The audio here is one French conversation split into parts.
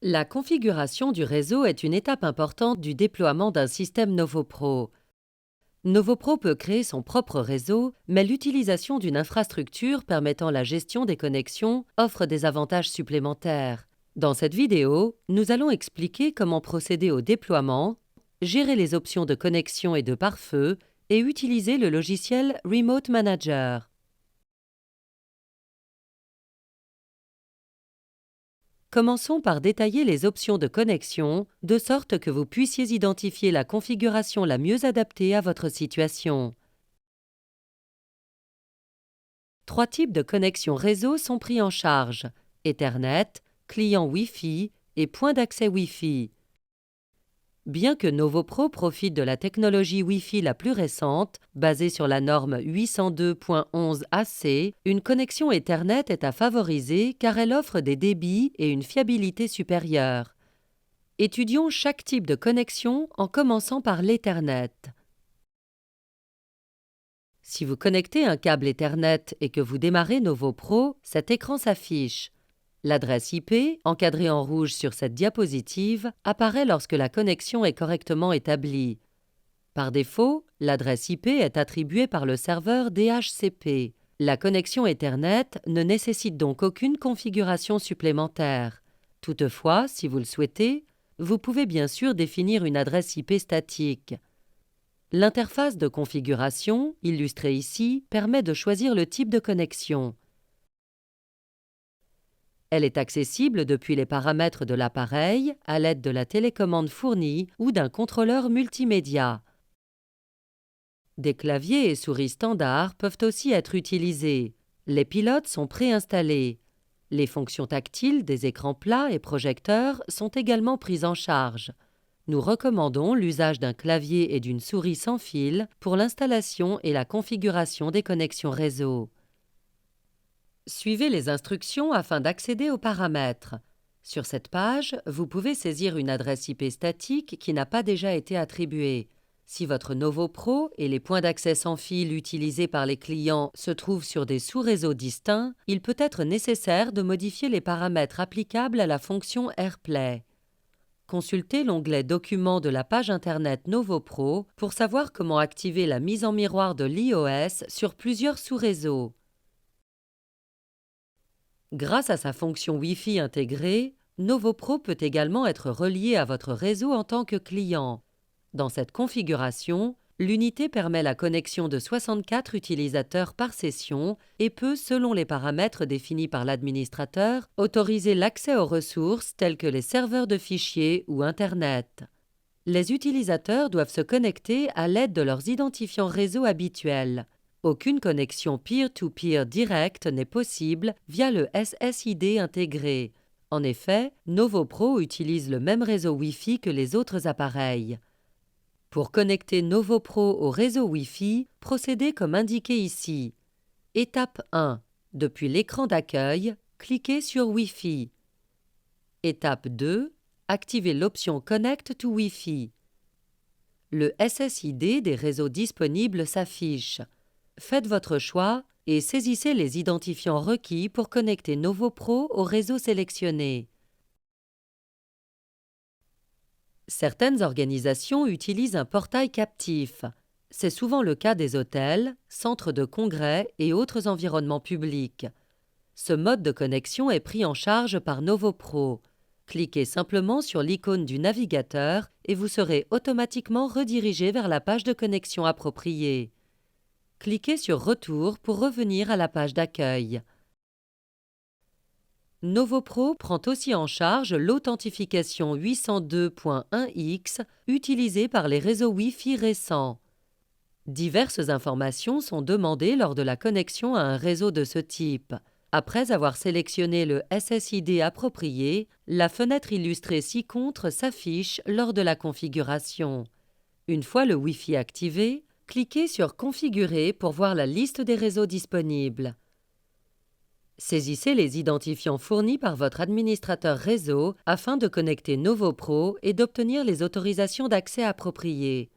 La configuration du réseau est une étape importante du déploiement d'un système NovoPro. NovoPro peut créer son propre réseau, mais l'utilisation d'une infrastructure permettant la gestion des connexions offre des avantages supplémentaires. Dans cette vidéo, nous allons expliquer comment procéder au déploiement, gérer les options de connexion et de pare-feu et utiliser le logiciel Remote Manager. Commençons par détailler les options de connexion, de sorte que vous puissiez identifier la configuration la mieux adaptée à votre situation. Trois types de connexion réseau sont pris en charge: Ethernet, client Wi-Fi et point d'accès Wi-Fi. Bien que NovoPro profite de la technologie Wi-Fi la plus récente, basée sur la norme 802.11ac, une connexion Ethernet est à favoriser car elle offre des débits et une fiabilité supérieure. Étudions chaque type de connexion en commençant par l'Ethernet. Si vous connectez un câble Ethernet et que vous démarrez NovoPro, cet écran s'affiche. L'adresse IP, encadrée en rouge sur cette diapositive, apparaît lorsque la connexion est correctement établie. Par défaut, l'adresse IP est attribuée par le serveur DHCP. La connexion Ethernet ne nécessite donc aucune configuration supplémentaire. Toutefois, si vous le souhaitez, vous pouvez bien sûr définir une adresse IP statique. L'interface de configuration, illustrée ici, permet de choisir le type de connexion. Elle est accessible depuis les paramètres de l'appareil, à l'aide de la télécommande fournie ou d'un contrôleur multimédia. Des claviers et souris standards peuvent aussi être utilisés. Les pilotes sont préinstallés. Les fonctions tactiles des écrans plats et projecteurs sont également prises en charge. Nous recommandons l'usage d'un clavier et d'une souris sans fil pour l'installation et la configuration des connexions réseau. Suivez les instructions afin d'accéder aux paramètres. Sur cette page, vous pouvez saisir une adresse IP statique qui n'a pas déjà été attribuée. Si votre NovoPro et les points d'accès sans fil utilisés par les clients se trouvent sur des sous-réseaux distincts, il peut être nécessaire de modifier les paramètres applicables à la fonction AirPlay. Consultez l'onglet Documents de la page Internet NovoPro pour savoir comment activer la mise en miroir de l'iOS sur plusieurs sous-réseaux. Grâce à sa fonction Wi-Fi intégrée, NovoPro peut également être relié à votre réseau en tant que client. Dans cette configuration, l'unité permet la connexion de 64 utilisateurs par session et peut, selon les paramètres définis par l'administrateur, autoriser l'accès aux ressources telles que les serveurs de fichiers ou Internet. Les utilisateurs doivent se connecter à l'aide de leurs identifiants réseau habituels. Aucune connexion peer-to-peer directe n'est possible via le SSID intégré. En effet, NovoPro utilise le même réseau Wi-Fi que les autres appareils. Pour connecter NovoPro au réseau Wi-Fi, procédez comme indiqué ici. Étape 1. Depuis l'écran d'accueil, cliquez sur Wi-Fi. Étape 2. Activez l'option Connect to Wi-Fi. Le SSID des réseaux disponibles s'affiche. Faites votre choix et saisissez les identifiants requis pour connecter NovoPro au réseau sélectionné. Certaines organisations utilisent un portail captif. C'est souvent le cas des hôtels, centres de congrès et autres environnements publics. Ce mode de connexion est pris en charge par NovoPro. Cliquez simplement sur l'icône du navigateur et vous serez automatiquement redirigé vers la page de connexion appropriée. Cliquez sur Retour pour revenir à la page d'accueil. NovoPro prend aussi en charge l'authentification 802.1x utilisée par les réseaux Wi-Fi récents. Diverses informations sont demandées lors de la connexion à un réseau de ce type. Après avoir sélectionné le SSID approprié, la fenêtre illustrée ci-contre s'affiche lors de la configuration. Une fois le Wi-Fi activé, cliquez sur Configurer pour voir la liste des réseaux disponibles. Saisissez les identifiants fournis par votre administrateur réseau afin de connecter NovoPro et d'obtenir les autorisations d'accès appropriées.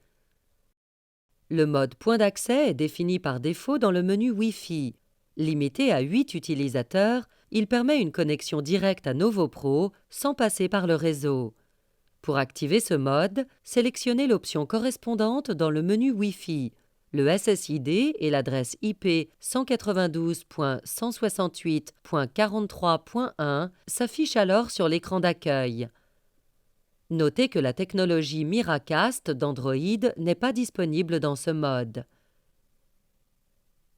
Le mode point d'accès est défini par défaut dans le menu Wi-Fi. Limité à 8 utilisateurs, il permet une connexion directe à NovoPro sans passer par le réseau. Pour activer ce mode, sélectionnez l'option correspondante dans le menu Wi-Fi. Le SSID et l'adresse IP 192.168.43.1 s'affichent alors sur l'écran d'accueil. Notez que la technologie Miracast d'Android n'est pas disponible dans ce mode.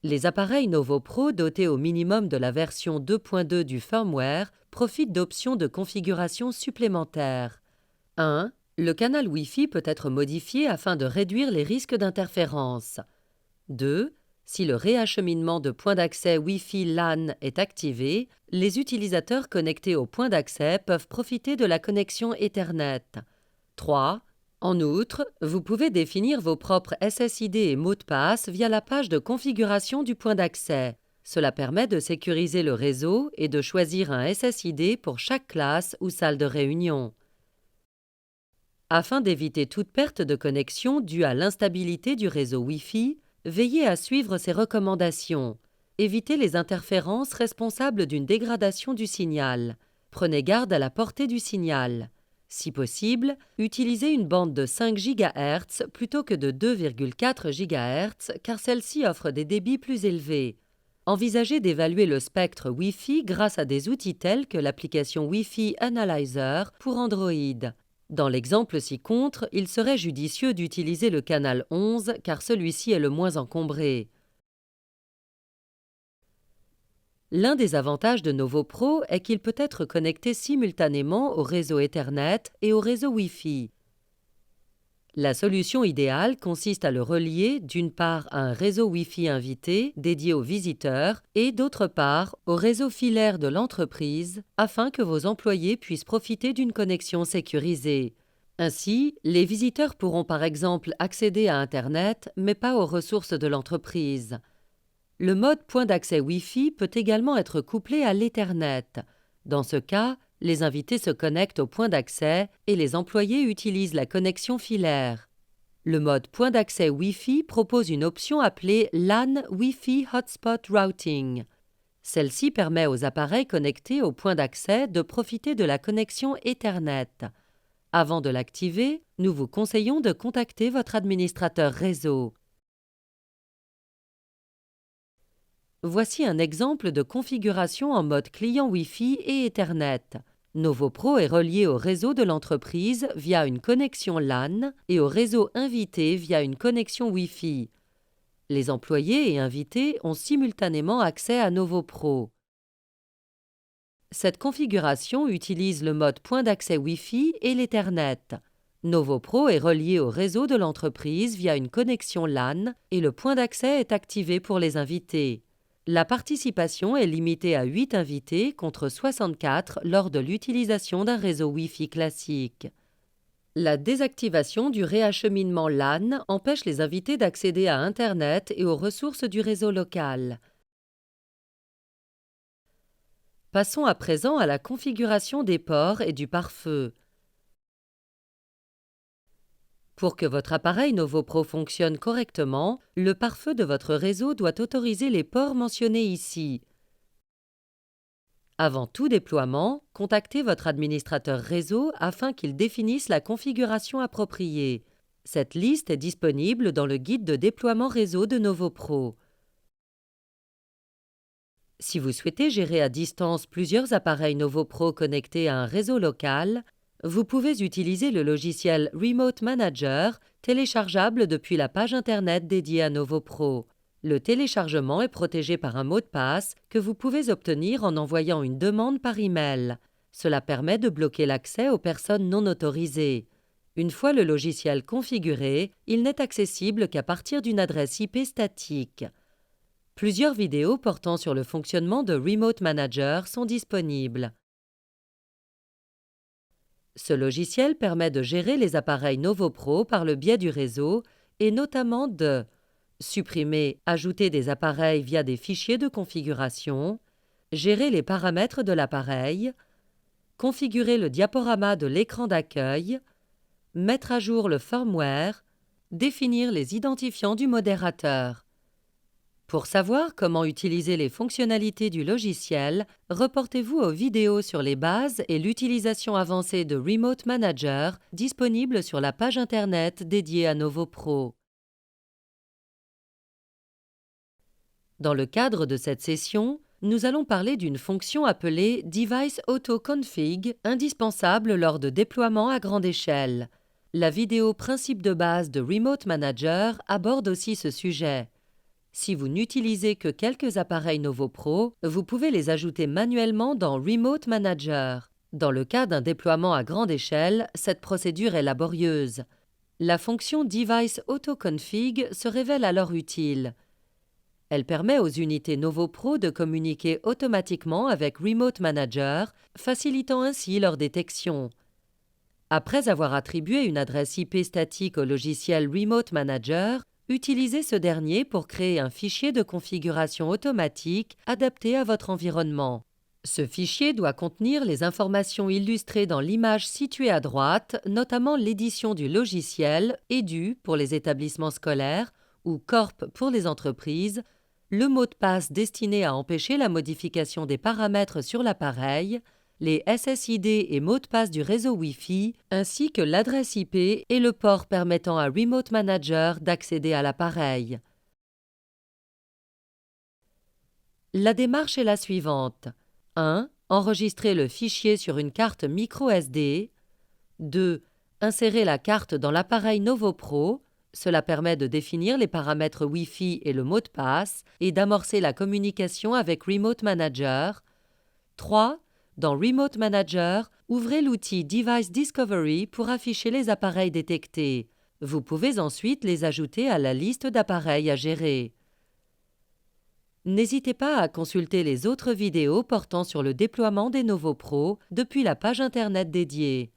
Les appareils NovoPro dotés au minimum de la version 2.2 du firmware profitent d'options de configuration supplémentaires. 1. Le canal Wi-Fi peut être modifié afin de réduire les risques d'interférence. 2. Si le réacheminement de points d'accès Wi-Fi LAN est activé, les utilisateurs connectés au point d'accès peuvent profiter de la connexion Ethernet. 3. En outre, vous pouvez définir vos propres SSID et mots de passe via la page de configuration du point d'accès. Cela permet de sécuriser le réseau et de choisir un SSID pour chaque classe ou salle de réunion. Afin d'éviter toute perte de connexion due à l'instabilité du réseau Wi-Fi, veillez à suivre ces recommandations. Évitez les interférences responsables d'une dégradation du signal. Prenez garde à la portée du signal. Si possible, utilisez une bande de 5 GHz plutôt que de 2,4 GHz car celle-ci offre des débits plus élevés. Envisagez d'évaluer le spectre Wi-Fi grâce à des outils tels que l'application Wi-Fi Analyzer pour Android. Dans l'exemple ci-contre, il serait judicieux d'utiliser le canal 11 car celui-ci est le moins encombré. L'un des avantages de NovoPro est qu'il peut être connecté simultanément au réseau Ethernet et au réseau Wi-Fi. La solution idéale consiste à le relier d'une part à un réseau Wi-Fi invité dédié aux visiteurs et d'autre part au réseau filaire de l'entreprise afin que vos employés puissent profiter d'une connexion sécurisée. Ainsi, les visiteurs pourront par exemple accéder à Internet mais pas aux ressources de l'entreprise. Le mode point d'accès Wi-Fi peut également être couplé à l'Ethernet. Dans ce cas, les invités se connectent au point d'accès et les employés utilisent la connexion filaire. Le mode point d'accès Wi-Fi propose une option appelée LAN Wi-Fi Hotspot Routing. Celle-ci permet aux appareils connectés au point d'accès de profiter de la connexion Ethernet. Avant de l'activer, nous vous conseillons de contacter votre administrateur réseau. Voici un exemple de configuration en mode client Wi-Fi et Ethernet. NovoPro est relié au réseau de l'entreprise via une connexion LAN et au réseau invité via une connexion Wi-Fi. Les employés et invités ont simultanément accès à NovoPro. Cette configuration utilise le mode point d'accès Wi-Fi et l'Ethernet. NovoPro est relié au réseau de l'entreprise via une connexion LAN et le point d'accès est activé pour les invités. La participation est limitée à 8 invités contre 64 lors de l'utilisation d'un réseau Wi-Fi classique. La désactivation du réacheminement LAN empêche les invités d'accéder à Internet et aux ressources du réseau local. Passons à présent à la configuration des ports et du pare-feu. Pour que votre appareil NovoPro fonctionne correctement, le pare-feu de votre réseau doit autoriser les ports mentionnés ici. Avant tout déploiement, contactez votre administrateur réseau afin qu'il définisse la configuration appropriée. Cette liste est disponible dans le guide de déploiement réseau de NovoPro. Si vous souhaitez gérer à distance plusieurs appareils NovoPro connectés à un réseau local, vous pouvez utiliser le logiciel Remote Manager, téléchargeable depuis la page Internet dédiée à NovoPro. Le téléchargement est protégé par un mot de passe que vous pouvez obtenir en envoyant une demande par email. Cela permet de bloquer l'accès aux personnes non autorisées. Une fois le logiciel configuré, il n'est accessible qu'à partir d'une adresse IP statique. Plusieurs vidéos portant sur le fonctionnement de Remote Manager sont disponibles. Ce logiciel permet de gérer les appareils NovoPro par le biais du réseau et notamment de supprimer, ajouter des appareils via des fichiers de configuration, gérer les paramètres de l'appareil, configurer le diaporama de l'écran d'accueil, mettre à jour le firmware, définir les identifiants du modérateur. Pour savoir comment utiliser les fonctionnalités du logiciel, reportez-vous aux vidéos sur les bases et l'utilisation avancée de Remote Manager disponibles sur la page Internet dédiée à NovoPro. Dans le cadre de cette session, nous allons parler d'une fonction appelée Device Auto Config, indispensable lors de déploiements à grande échelle. La vidéo principe de base de Remote Manager aborde aussi ce sujet. Si vous n'utilisez que quelques appareils NovoPro, vous pouvez les ajouter manuellement dans Remote Manager. Dans le cas d'un déploiement à grande échelle, cette procédure est laborieuse. La fonction Device Auto Config se révèle alors utile. Elle permet aux unités NovoPro de communiquer automatiquement avec Remote Manager, facilitant ainsi leur détection. Après avoir attribué une adresse IP statique au logiciel Remote Manager, utilisez ce dernier pour créer un fichier de configuration automatique adapté à votre environnement. Ce fichier doit contenir les informations illustrées dans l'image située à droite, notamment l'édition du logiciel EDU pour les établissements scolaires ou CORP pour les entreprises, le mot de passe destiné à empêcher la modification des paramètres sur l'appareil, les SSID et mots de passe du réseau Wi-Fi, ainsi que l'adresse IP et le port permettant à Remote Manager d'accéder à l'appareil. La démarche est la suivante. 1. Enregistrer le fichier sur une carte microSD. 2. Insérer la carte dans l'appareil NovoPro. Cela permet de définir les paramètres Wi-Fi et le mot de passe et d'amorcer la communication avec Remote Manager. 3. Dans Remote Manager, ouvrez l'outil Device Discovery pour afficher les appareils détectés. Vous pouvez ensuite les ajouter à la liste d'appareils à gérer. N'hésitez pas à consulter les autres vidéos portant sur le déploiement des NovoPro depuis la page Internet dédiée.